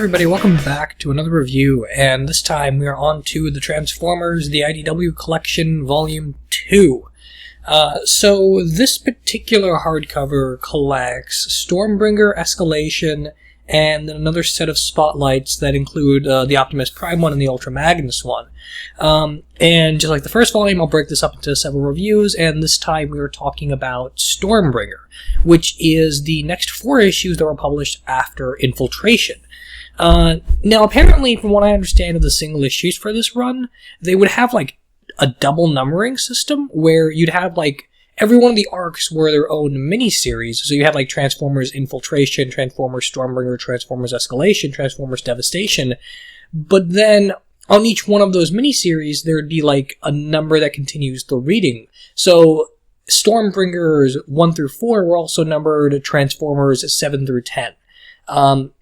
everybody, welcome back to another review, and this time we are on to the Transformers, the Idw Collection Vol.2. So this particular hardcover collects Stormbringer, Escalation, and then another set of spotlights that include the Optimus Prime one and the Ultra Magnus one. And just like the first volume, I'll break this up into several reviews, and this time we are talking about Stormbringer, which is the next 4 issues that were published after Infiltration. Now, apparently, from what I understand of the single issues for this run, they would have, like, a double numbering system, where you'd have, like, every one of the arcs were their own mini-series. So you had, like, Transformers Infiltration, Transformers Stormbringer, Transformers Escalation, Transformers Devastation, but then on each one of those mini-series, there would be, like, a number that continues the reading. So Stormbringers 1 through 4 were also numbered Transformers 7 through 10.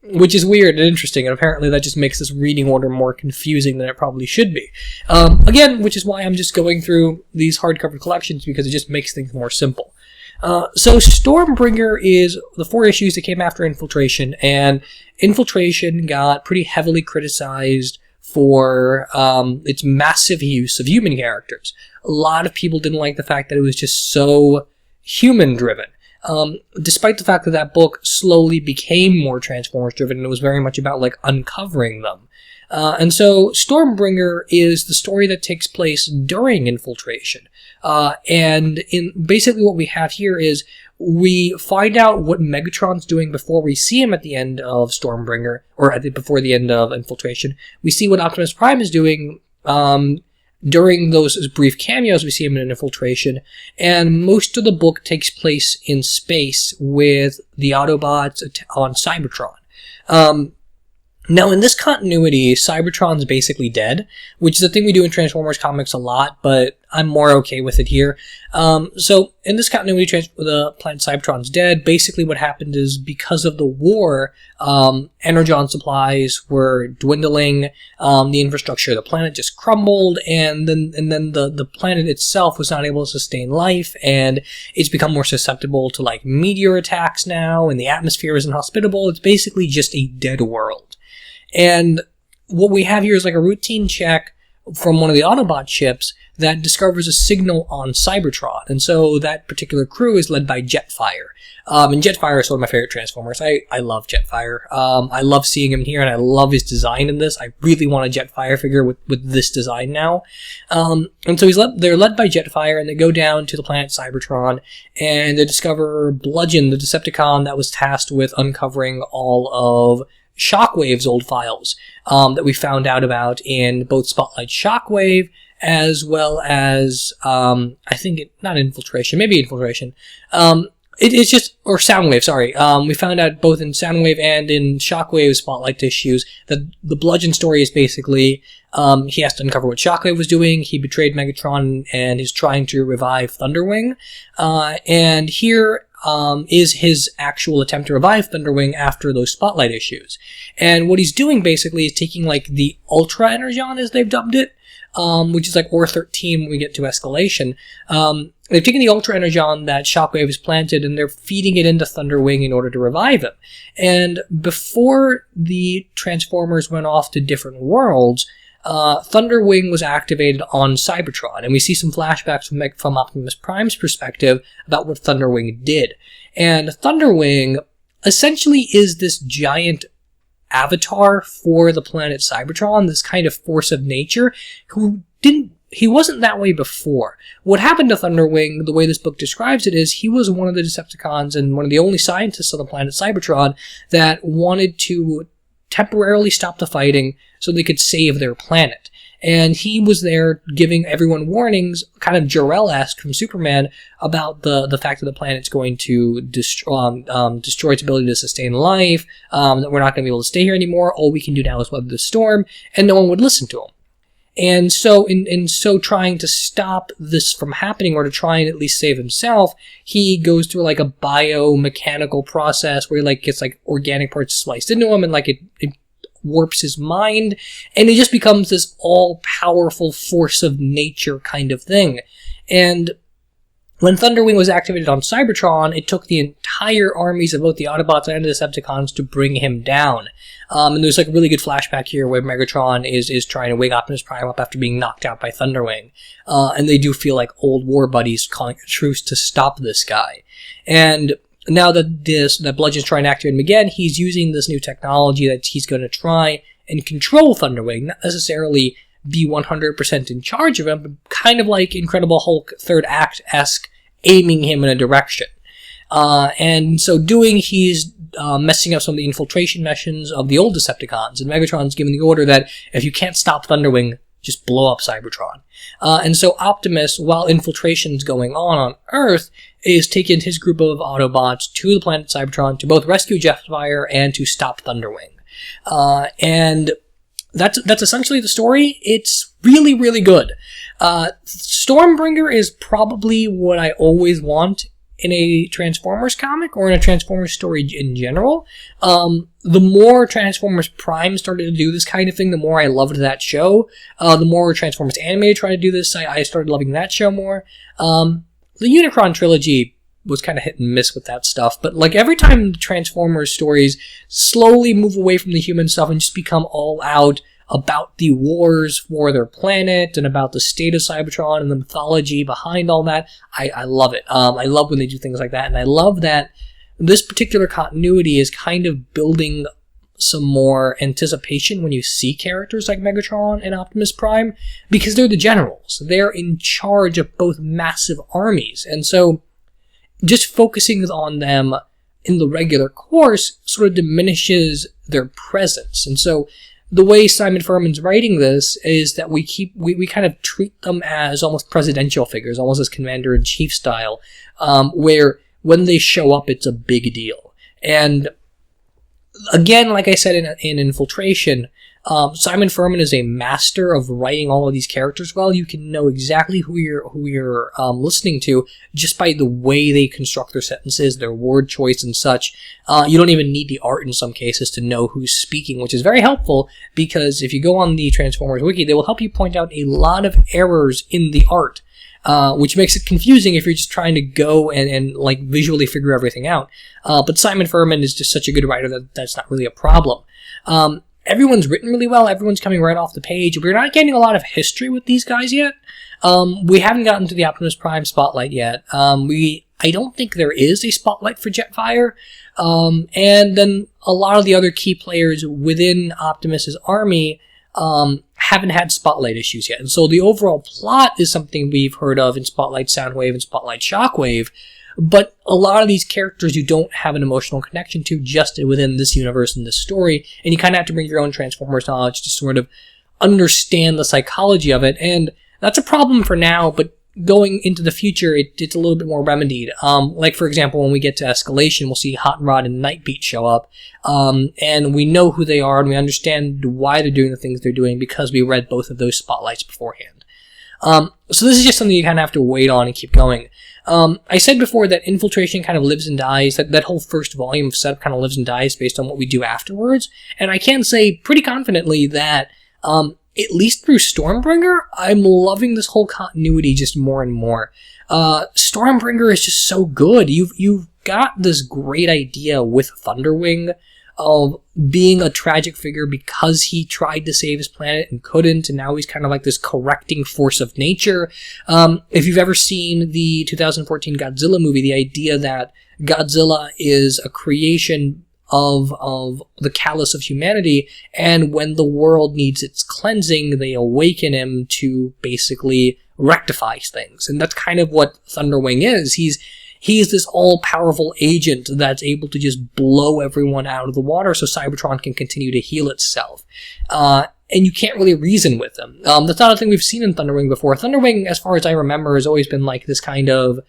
Which is weird and interesting, and apparently that just makes this reading order more confusing than it probably should be. Again, which is why I'm just going through these hardcover collections, because it just makes things more simple. So Stormbringer is the 4 issues that came after Infiltration, and Infiltration got pretty heavily criticized for its massive use of human characters. A lot of people didn't like the fact that it was just so human-driven. Despite the fact that that book slowly became more Transformers-driven, and it was very much about, like, uncovering them. And so Stormbringer is the story that takes place during Infiltration. And basically what we have here is we find out what Megatron's doing before we see him at the end of Stormbringer, or before the end of Infiltration. We see what Optimus Prime is doing, during those brief cameos, we see him in Infiltration, and most of the book takes place in space with the Autobots on Cybertron. Now, in this continuity, Cybertron's basically dead, which is a thing we do in Transformers comics a lot, but I'm more okay with it here. So, in this continuity, the planet Cybertron's dead. Basically, what happened is, because of the war, energon supplies were dwindling, the infrastructure of the planet just crumbled, and then the planet itself was not able to sustain life, and it's become more susceptible to, like, meteor attacks now, and the atmosphere is inhospitable. It's basically just a dead world. And what we have here is like a routine check from one of the Autobot ships that discovers a signal on Cybertron. And so that particular crew is led by Jetfire. And Jetfire is one of my favorite Transformers. I love Jetfire. I love seeing him here, and I love his design in this. I really want a Jetfire figure with this design now. And so they're led by Jetfire, and they go down to the planet Cybertron, and they discover Bludgeon, the Decepticon that was tasked with uncovering all of Shockwave's old files that we found out about in both Spotlight Shockwave as well as I think not Infiltration, maybe Infiltration. It's just, or Soundwave, sorry. We found out both in Soundwave and in Shockwave Spotlight issues that the Bludgeon story is basically he has to uncover what Shockwave was doing. He betrayed Megatron and is trying to revive Thunderwing. And here is his actual attempt to revive Thunderwing after those Spotlight issues. And what he's doing basically is taking, like, the Ultra Energon, as they've dubbed it, which is like OR-13 when we get to Escalation. They've taken the Ultra Energon that Shockwave has planted, and they're feeding it into Thunderwing in order to revive him. And before the Transformers went off to different worlds, Thunderwing was activated on Cybertron, and we see some flashbacks from Optimus Prime's perspective about what Thunderwing did. And Thunderwing essentially is this giant avatar for the planet Cybertron, this kind of force of nature, he wasn't that way before. What happened to Thunderwing, the way this book describes it, is he was one of the Decepticons and one of the only scientists on the planet Cybertron that wanted to temporarily stop the fighting so they could save their planet. And he was there giving everyone warnings, kind of Jor-El-esque from Superman, about the fact that the planet's going to destroy its ability to sustain life, that we're not going to be able to stay here anymore, all we can do now is weather the storm, and no one would listen to him. And so, in trying to stop this from happening, or to try and at least save himself, he goes through, like, a biomechanical process where he, like, gets, like, organic parts spliced into him, and, like, it warps his mind, and it just becomes this all-powerful force of nature kind of thing. And when Thunderwing was activated on Cybertron, it took the entire armies of both the Autobots and the Decepticons to bring him down. And there's like a really good flashback here where Megatron is trying to wake Optimus Prime up after being knocked out by Thunderwing. And they do feel like old war buddies calling a truce to stop this guy. And now that Bludgeon's trying to activate him again, he's using this new technology that he's going to try and control Thunderwing, not necessarily be 100% in charge of him, but kind of like Incredible Hulk Third Act-esque, aiming him in a direction. And so doing, he's messing up some of the infiltration missions of the old Decepticons, and Megatron's given the order that if you can't stop Thunderwing, just blow up Cybertron. And so Optimus, while infiltration's going on Earth, is taking his group of Autobots to the planet Cybertron to both rescue Jetfire and to stop Thunderwing. And that's essentially the story. It's really, really good. Stormbringer is probably what I always want in a Transformers comic, or in a Transformers story in general. The more Transformers Prime started to do this kind of thing, the more I loved that show. The more Transformers Animated tried to do this, I started loving that show more. The Unicron trilogy was kind of hit and miss with that stuff, but like every time the Transformers stories slowly move away from the human stuff and just become all out about the wars for their planet and about the state of Cybertron and the mythology behind all that, I love it. I love when they do things like that, and I love that this particular continuity is kind of building some more anticipation when you see characters like Megatron and Optimus Prime, because they're the generals. They're in charge of both massive armies, and so just focusing on them in the regular course sort of diminishes their presence. And so the way Simon Furman's writing this is that we kind of treat them as almost presidential figures, almost as commander-in-chief style, where when they show up, it's a big deal. And again, like I said in Infiltration, Simon Furman is a master of writing all of these characters well. You can know exactly who you're listening to just by the way they construct their sentences, their word choice and such. You don't even need the art in some cases to know who's speaking, which is very helpful, because if you go on the Transformers Wiki, they will help you point out a lot of errors in the art, which makes it confusing if you're just trying to go and like visually figure everything out. But Simon Furman is just such a good writer that that's not really a problem. Everyone's written really well. Everyone's coming right off the page. We're not getting a lot of history with these guys yet. We haven't gotten to the Optimus Prime spotlight yet. I don't think there is a spotlight for Jetfire. And then a lot of the other key players within Optimus's army haven't had spotlight issues yet. And so the overall plot is something we've heard of in Spotlight Soundwave and Spotlight Shockwave, but a lot of these characters you don't have an emotional connection to just within this universe and this story, and you kind of have to bring your own Transformers knowledge to sort of understand the psychology of it, and that's a problem for now, but going into the future, it's a little bit more remedied. Like, for example, when we get to Escalation, we'll see Hot Rod and Nightbeat show up, and we know who they are, and we understand why they're doing the things they're doing because we read both of those spotlights beforehand. So this is just something you kind of have to wait on and keep going. I said before that Infiltration kind of lives and dies, that whole first volume of setup kind of lives and dies based on what we do afterwards, and I can say pretty confidently that, at least through Stormbringer, I'm loving this whole continuity just more and more. Stormbringer is just so good. You've got this great idea with Thunderwing of being a tragic figure because he tried to save his planet and couldn't, and now he's kind of like this correcting force of nature. If you've ever seen the 2014 Godzilla movie, the idea that Godzilla is a creation of the callous of humanity, and when the world needs its cleansing, they awaken him to basically rectify things. And that's kind of what Thunderwing is. He's this all-powerful agent that's able to just blow everyone out of the water so Cybertron can continue to heal itself. And you can't really reason with him. That's not a thing we've seen in Thunderwing before. Thunderwing, as far as I remember, has always been like this kind of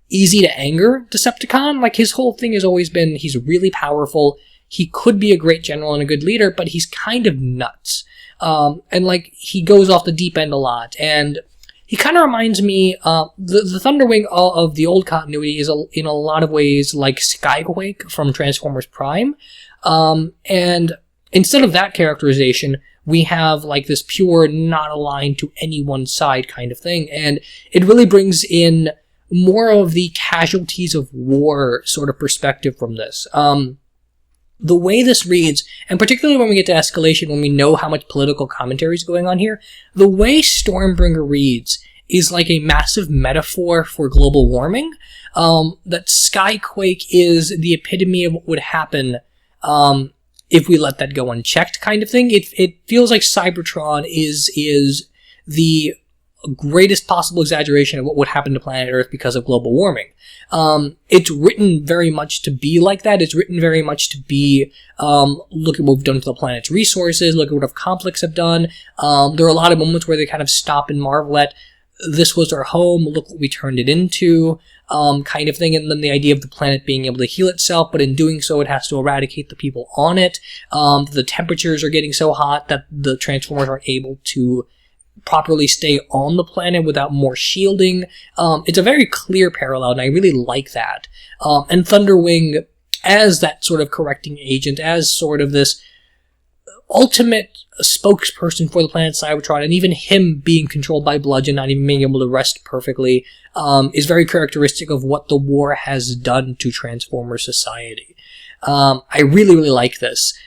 easy-to-anger Decepticon. Like, his whole thing has always been he's really powerful, he could be a great general and a good leader, but he's kind of nuts. And, like, he goes off the deep end a lot, and he kind of reminds me, the Thunderwing of the old continuity is in a lot of ways like Skyquake from Transformers Prime. And instead of that characterization, we have like this pure, not aligned to any one side kind of thing. And it really brings in more of the casualties of war sort of perspective from this. The way this reads, and particularly when we get to escalation, when we know how much political commentary is going on here, the way Stormbringer reads is like a massive metaphor for global warming. That Skyquake is the epitome of what would happen if we let that go unchecked, kind of thing. It feels like Cybertron is the greatest possible exaggeration of what would happen to planet Earth because of global warming. It's written very much to be like that. It's written very much to be, look at what we've done to the planet's resources, look at what our conflicts have done. There are a lot of moments where they kind of stop and marvel at, this was our home, look what we turned it into, kind of thing. And then the idea of the planet being able to heal itself, but in doing so, it has to eradicate the people on it. The temperatures are getting so hot that the Transformers aren't able to properly stay on the planet without more shielding. It's a very clear parallel, and I really like that. And Thunderwing as that sort of correcting agent, as sort of this ultimate spokesperson for the planet Cybertron, and even him being controlled by Bludgeon, not even being able to rest perfectly, is very characteristic of what the war has done to Transformer society. I really, really like this.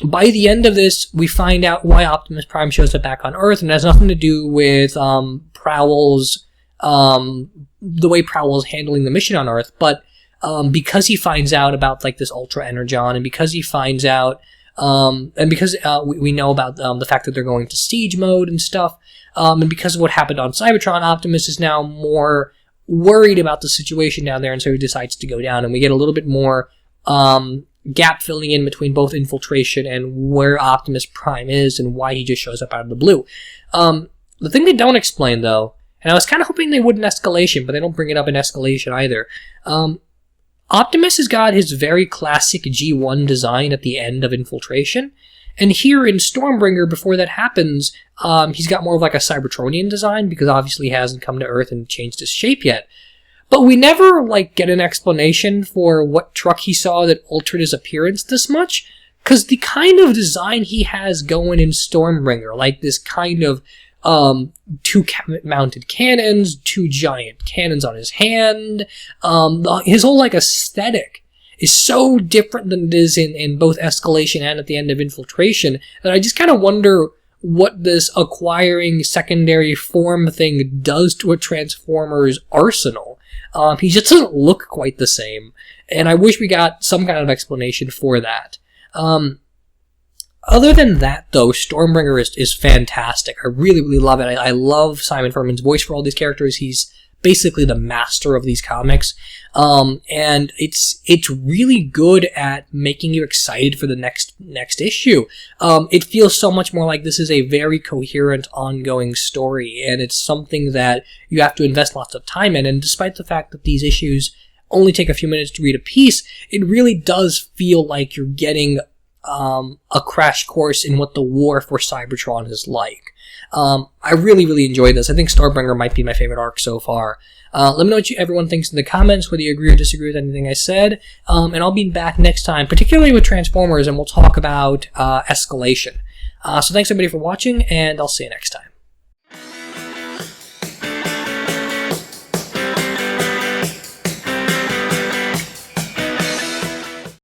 By the end of this, we find out why Optimus Prime shows up back on Earth, and it has nothing to do with Prowl's, the way Prowl's handling the mission on Earth, but because he finds out about like this Ultra Energon, and because he finds out, and because we know about the fact that they're going to siege mode and stuff, and because of what happened on Cybertron, Optimus is now more worried about the situation down there, and so he decides to go down, and we get a little bit more gap filling in between both infiltration and where Optimus Prime is and why he just shows up out of the blue. The thing they don't explain, though, and I was kind of hoping they would in Escalation, but they don't bring it up in Escalation either. Optimus has got his very classic G1 design at the end of Infiltration, and here in Stormbringer, before that happens, he's got more of like a Cybertronian design, because obviously he hasn't come to Earth and changed his shape yet. But we never, like, get an explanation for what truck he saw that altered his appearance this much, because the kind of design he has going in Stormbringer, like this kind of two mounted cannons, two giant cannons on his hand, his whole, like, aesthetic is so different than it is in both Escalation and at the end of Infiltration, that I just kind of wonder what this acquiring secondary form thing does to a Transformer's arsenal. He just doesn't look quite the same, and I wish we got some kind of explanation for that. Other than that, though, Stormbringer is fantastic. I really, really love it. I love Simon Furman's voice for all these characters. He's basically the master of these comics, and it's really good at making you excited for the next issue. It feels so much more like this is a very coherent, ongoing story, and it's something that you have to invest lots of time in. And despite the fact that these issues only take a few minutes to read a piece, it really does feel like you're getting a crash course in what the war for Cybertron is like. I really, really enjoyed this. I think Stormbringer might be my favorite arc so far. Let me know what everyone thinks in the comments, whether you agree or disagree with anything I said, and I'll be back next time, particularly with Transformers, and we'll talk about Escalation. So thanks everybody for watching, and I'll see you next time.